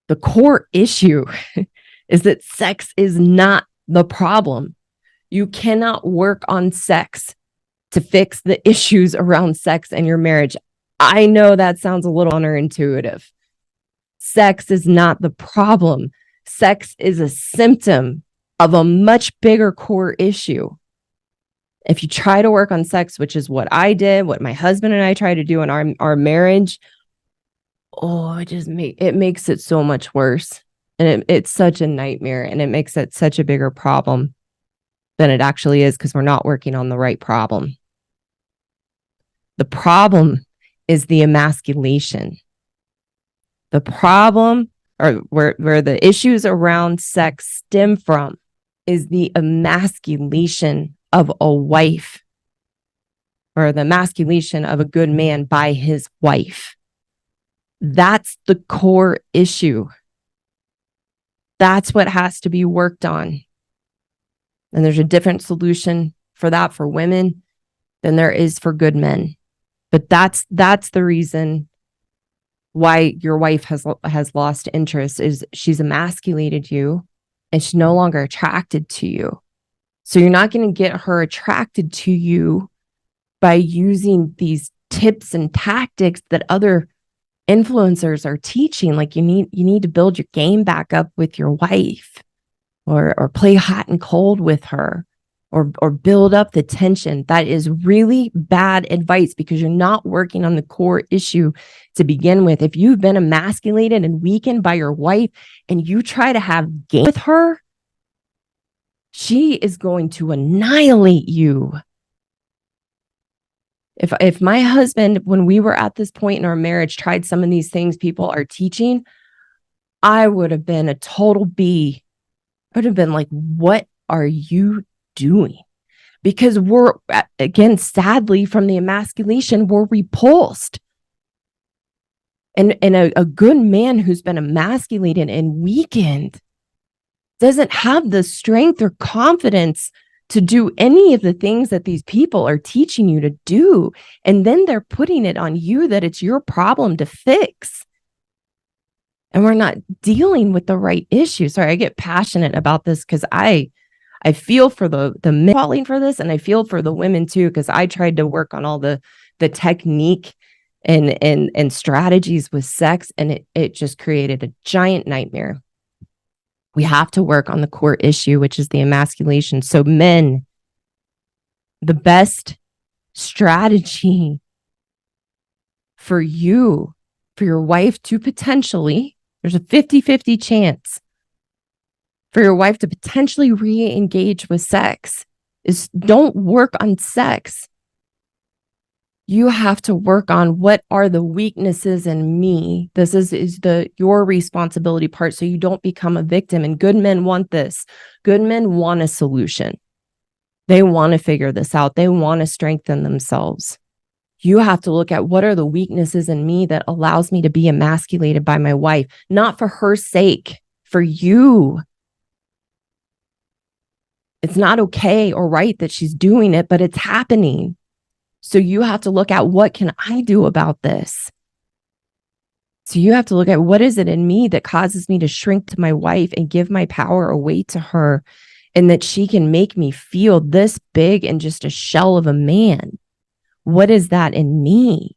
The core issue is that sex is not the problem. You cannot work on sex to fix the issues around sex and your marriage. I know that sounds a little counterintuitive. Sex is not the problem. Sex is a symptom of a much bigger core issue. If you try to work on sex, which is what I did, what my husband and I try to do in our marriage, it makes it so much worse. And it's such a nightmare, and it makes it such a bigger problem than it actually is, because we're not working on the right problem. The problem is the emasculation. The problem, or where the issues around sex stem from, is the emasculation of a wife, or the emasculation of a good man by his wife. That's the core issue. That's what has to be worked on. And there's a different solution for that for women than there is for good men. But that's the reason why your wife has lost interest, is she's emasculated you and she's no longer attracted to you. So you're not going to get her attracted to you by using these tips and tactics that other influencers are teaching. Like you need to build your game back up with your wife, or play hot and cold with her, or build up the tension. That is really bad advice, because you're not working on the core issue to begin with. If you've been emasculated and weakened by your wife and you try to have game with her, she is going to annihilate you. If my husband, when we were at this point in our marriage, tried some of these things people are teaching, I would have been a total B. I would have been like, what are you doing? Because we're, again, sadly, from the emasculation, we're repulsed. And a good man who's been emasculated and weakened doesn't have the strength or confidence to do any of the things that these people are teaching you to do. And then they're putting it on you that it's your problem to fix. And we're not dealing with the right issue. Sorry, I get passionate about this because I feel for the men falling for this, and I feel for the women too, because I tried to work on all the technique and strategies with sex, and it just created a giant nightmare. We have to work on the core issue, which is the emasculation. So men, the best strategy for you, for your wife to potentially, there's a 50-50 chance for your wife to potentially re-engage with sex, is don't work on sex. You have to work on what are the weaknesses in me. This is your responsibility part, so you don't become a victim. And good men want this. Good men want a solution. They want to figure this out. They want to strengthen themselves. You have to look at what are the weaknesses in me that allows me to be emasculated by my wife, not for her sake, for you. It's not okay or right that she's doing it, but it's happening. So you have to look at, what can I do about this? So you have to look at, what is it in me that causes me to shrink to my wife and give my power away to her, and that she can make me feel this big and just a shell of a man? What is that in me?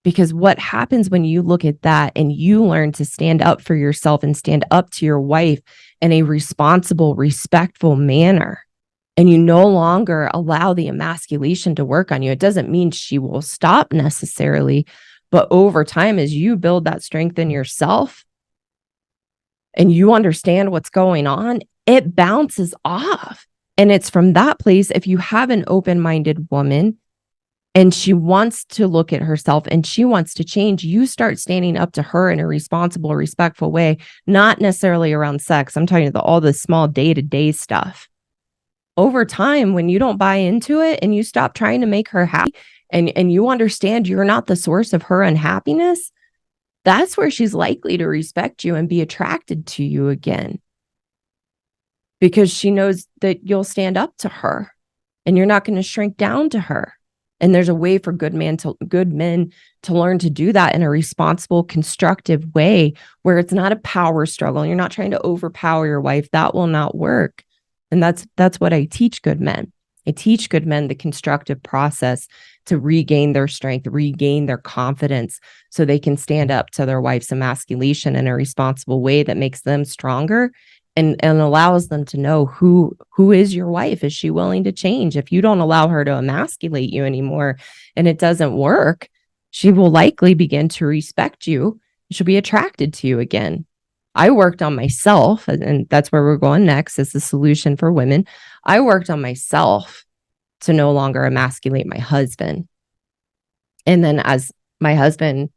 Because what happens when you look at that and you learn to stand up for yourself and stand up to your wife in a responsible, respectful manner, and you no longer allow the emasculation to work on you, it doesn't mean she will stop necessarily, but over time, as you build that strength in yourself and you understand what's going on, it bounces off. And it's from that place, if you have an open-minded woman and she wants to look at herself and she wants to change, you start standing up to her in a responsible, respectful way, not necessarily around sex. I'm talking about all the small day-to-day stuff. Over time, when you don't buy into it and you stop trying to make her happy, and you understand you're not the source of her unhappiness, that's where she's likely to respect you and be attracted to you again. Because she knows that you'll stand up to her and you're not going to shrink down to her. And there's a way for good men to learn to do that in a responsible, constructive way where it's not a power struggle. You're not trying to overpower your wife. That will not work. And that's what I teach good men. I teach good men the constructive process to regain their strength, regain their confidence so they can stand up to their wife's emasculation in a responsible way that makes them stronger and allows them to know who is your wife. Is she willing to change? If you don't allow her to emasculate you anymore and it doesn't work, she will likely begin to respect you. She'll be attracted to you again. I worked on myself, and that's where we're going next is the solution for women. I worked on myself to no longer emasculate my husband. And then as my husband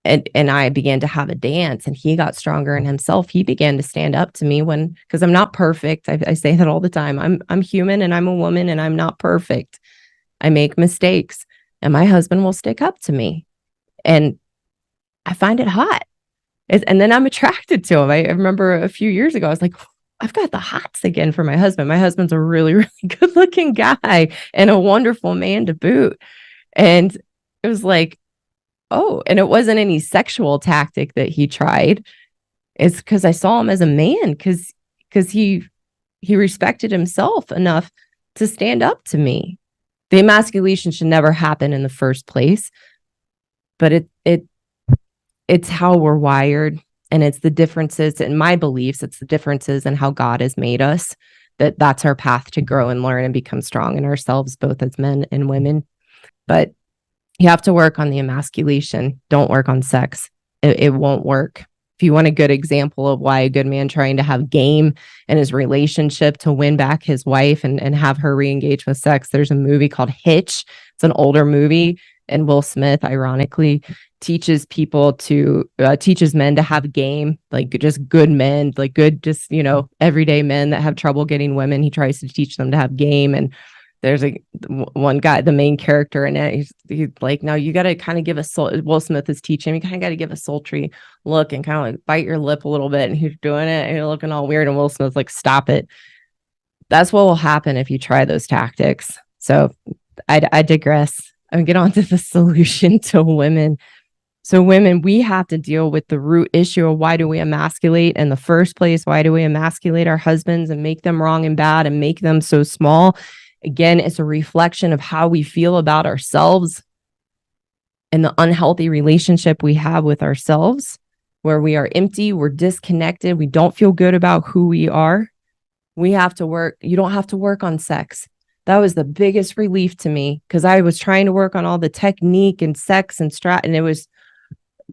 and I began to have a dance and he got stronger in himself, he began to stand up to me because I'm not perfect. I say that all the time. I'm human and I'm a woman and I'm not perfect. I make mistakes and my husband will stick up to me. And I find it hot. And then I'm attracted to him. I remember a few years ago, I was like, I've got the hots again for my husband. My husband's a really, really good looking guy and a wonderful man to boot. And it was like, oh, and it wasn't any sexual tactic that he tried. It's because I saw him as a man because he respected himself enough to stand up to me. The emasculation should never happen in the first place, but it's how we're wired, and it's the differences in my beliefs. It's the differences in how God has made us. That's our path to grow and learn and become strong in ourselves, both as men and women. But you have to work on the emasculation. Don't work on sex. It won't work. If you want a good example of why a good man trying to have game in his relationship to win back his wife and have her re-engage with sex, there's a movie called Hitch. It's an older movie. And Will Smith, ironically, teaches men to have game, like just good men, like good, just, everyday men that have trouble getting women. He tries to teach them to have game. And there's one guy, the main character in it. He's like, now you got to kind of give Will Smith is teaching him. You kind of got to give a sultry look and kind of like bite your lip a little bit. And he's doing it and you're looking all weird. And Will Smith's like, stop it. That's what will happen if you try those tactics. So I digress. I'm going to get on to the solution to women. So women, we have to deal with the root issue of why do we emasculate in the first place? Why do we emasculate our husbands and make them wrong and bad and make them so small? Again, it's a reflection of how we feel about ourselves and the unhealthy relationship we have with ourselves, where we are empty, we're disconnected, we don't feel good about who we are. We have to work. You don't have to work on sex. That was the biggest relief to me because I was trying to work on all the technique and sex and and it was,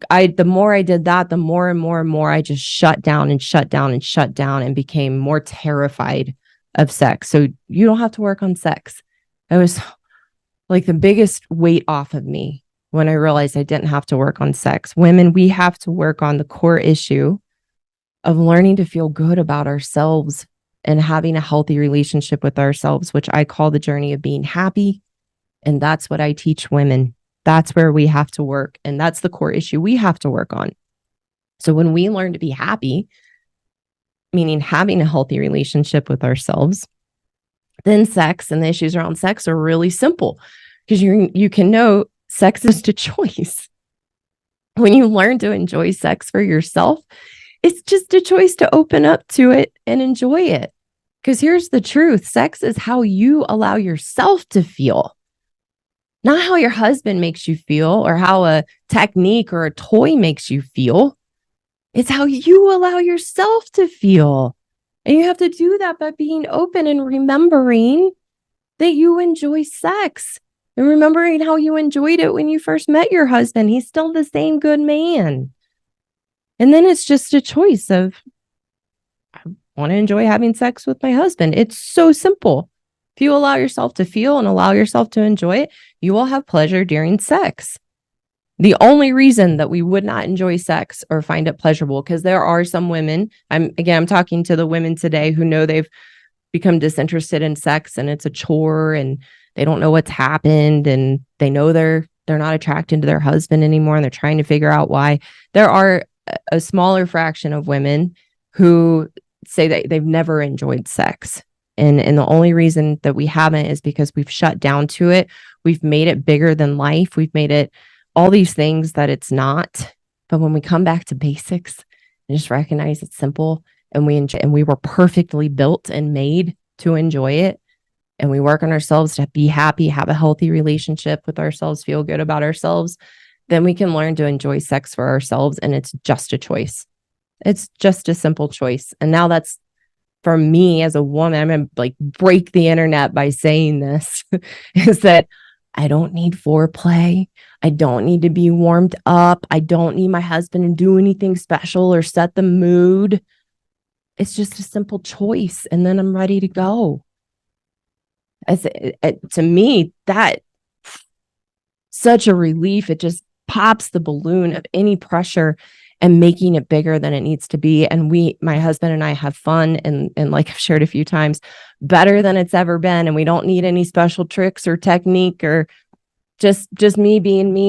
the more I did that, the more and more and more I just shut down and became more terrified of sex. So you don't have to work on sex. It was like the biggest weight off of me when I realized I didn't have to work on sex. Women, we have to work on the core issue of learning to feel good about ourselves and having a healthy relationship with ourselves, which I call the journey of being happy. And that's what I teach women. That's where we have to work. And that's the core issue we have to work on. So when we learn to be happy, meaning having a healthy relationship with ourselves, then sex and the issues around sex are really simple because you can know sex is a choice. When you learn to enjoy sex for yourself, it's just a choice to open up to it and enjoy it. Because here's the truth. Sex is how you allow yourself to feel, not how your husband makes you feel or how a technique or a toy makes you feel. It's how you allow yourself to feel. And you have to do that by being open and remembering that you enjoy sex and remembering how you enjoyed it when you first met your husband. He's still the same good man. And then it's just a choice of, I want to enjoy having sex with my husband. It's so simple. If you allow yourself to feel and allow yourself to enjoy it, you will have pleasure during sex. The only reason that we would not enjoy sex or find it pleasurable, because there are some women, I'm talking to the women today who know they've become disinterested in sex and it's a chore and they don't know what's happened and they know they're not attracted to their husband anymore and they're trying to figure out why. There are a smaller fraction of women who say that they've never enjoyed sex. And the only reason that we haven't is because we've shut down to it. We've made it bigger than life. We've made it all these things that it's not. But when we come back to basics and just recognize it's simple, and we enjoy, and we were perfectly built and made to enjoy it, and we work on ourselves to be happy, have a healthy relationship with ourselves, feel good about ourselves, then we can learn to enjoy sex for ourselves. And it's just a choice. It's just a simple choice. And now that's, for me as a woman, I'm going to like break the internet by saying this, is that I don't need foreplay. I don't need to be warmed up. I don't need my husband to do anything special or set the mood. It's just a simple choice. And then I'm ready to go. To me, that such a relief. It just pops the balloon of any pressure and making it bigger than it needs to be. And my husband and I have fun, and like I've shared a few times, better than it's ever been. And we don't need any special tricks or technique, or just me being me.